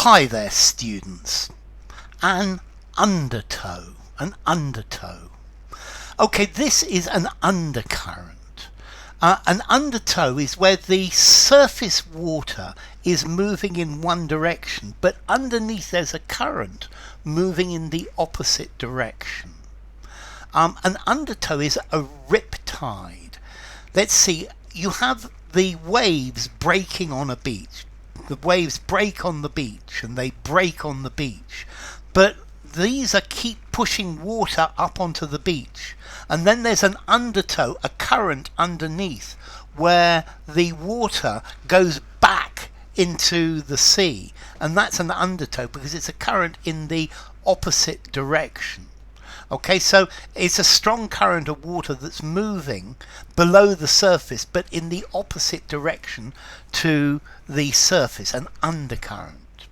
Hi there, students. An undertow. An undertow. Okay, this is an undercurrent. An undertow is where the surface water is moving in one direction, but underneath there's a current moving in the opposite direction. An undertow is a riptide. Let's see, you have the waves breaking on a beach. The waves break on the beach and they break on the beach, but these keep pushing water up onto the beach, and then there's an undertow, a current underneath, where the water goes back into the sea, and that's an undertow because it's a current in the opposite direction. Okay, so it's a strong current of water that's moving below the surface but in the opposite direction to the surface, an undercurrent.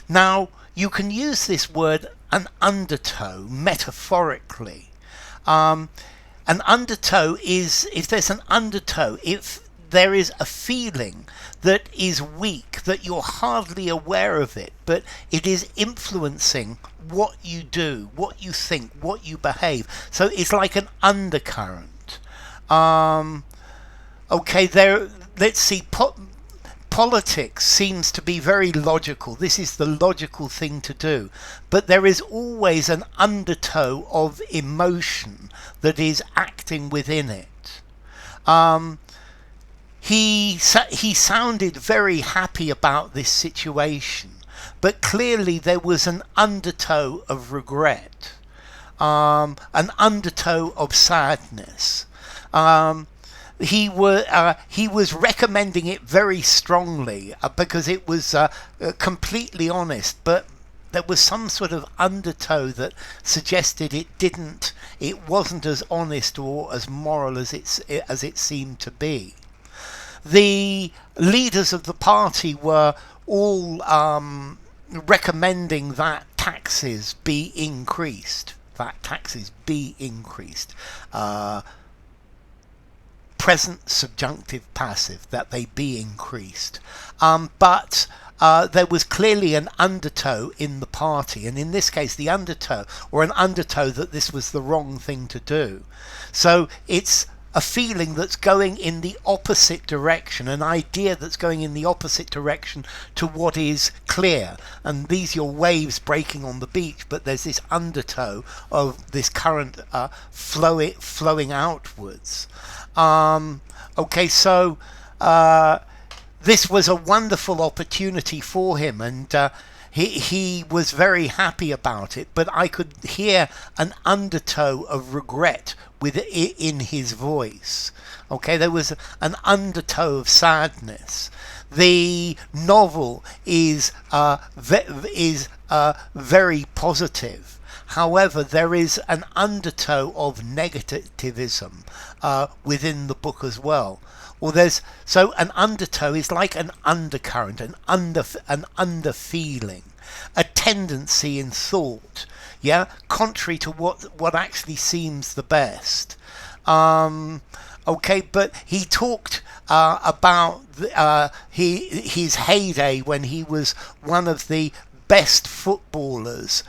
Now, you can use this word, an undertow, metaphorically. An undertow is, if there's an undertow, if there is a feeling that is weak, that you're hardly aware of it, but it is influencing what you do, what you think, what you behave. So it's like an undercurrent. Okay, let's see, politics seems to be very logical. This is the logical thing to do. But there is always an undertow of emotion that is acting within it. He sounded very happy about this situation, but clearly there was an undertow of regret, an undertow of sadness. He was recommending it very strongly because it was completely honest, but there was some sort of undertow that suggested it wasn't as honest or as moral as it seemed to be. The leaders of the party were all recommending that taxes be increased. Present subjunctive passive, that they be increased. But there was clearly an undertow in the party, and in this case the undertow, or an undertow that this was the wrong thing to do. So it's a feeling that's going in the opposite direction, an idea that's going in the opposite direction to what is clear. And these are your waves breaking on the beach, but there's this undertow of this current flowing outwards. Okay, so this was a wonderful opportunity for him, and he was very happy about it, but I could hear an undertow of regret in his voice. Okay, there was an undertow of sadness. The novel is very positive. However, there is an undertow of negativism within the book as well. So an undertow is like an undercurrent, an underfeeling, a tendency in thought, contrary to what actually seems the best. Okay, but he talked about his heyday when he was one of the best footballers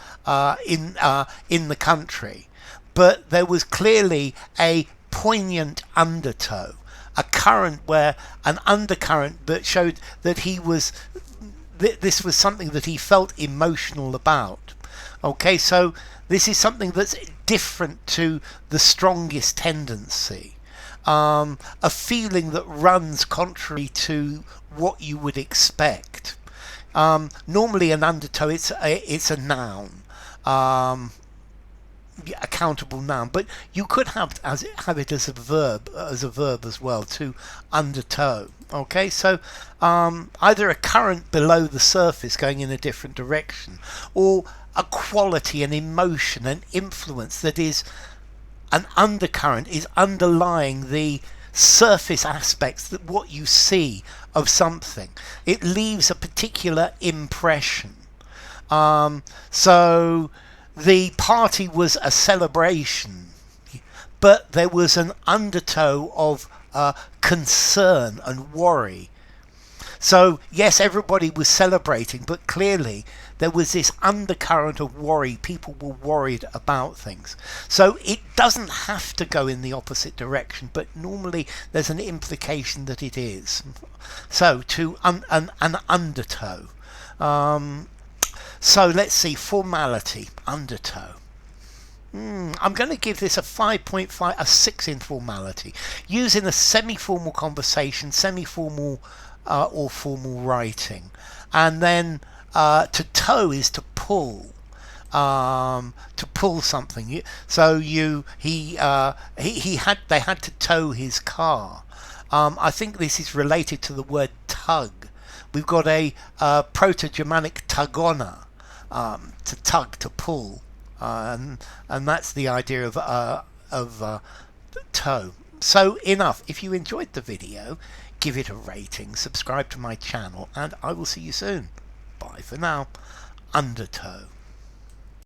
in the country, but there was clearly a poignant undertow, a current an undercurrent that showed that this was something that he felt emotional about. Okay, so this is something that's different to the strongest tendency, a feeling that runs contrary to what you would expect. Normally an undertow, it's a noun, a countable noun, but you could have it as a verb as well, to undertow. Okay, so either a current below the surface going in a different direction, or a quality, an emotion, an influence that is an undercurrent, is underlying the surface aspects, that what you see of something, it leaves a particular impression. So the party was a celebration, but there was an undertow of concern and worry. So yes, everybody was celebrating, but clearly there was this undercurrent of worry. People were worried about things. So it doesn't have to go in the opposite direction, but normally there's an implication that it is. So to an undertow. So let's see, formality, undertow. I'm going to give this a 5.5, a 6 in formality. Using a semi-formal conversation, semi-formal or formal writing. And then to tow is to pull. To pull something. So they had to tow his car. I think this is related to the word tug. We've got a Proto-Germanic tagona, to tug, to pull. And that's the idea of tow. So enough. If you enjoyed the video, give it a rating, subscribe to my channel, and I will see you soon. Bye for now. Undertow.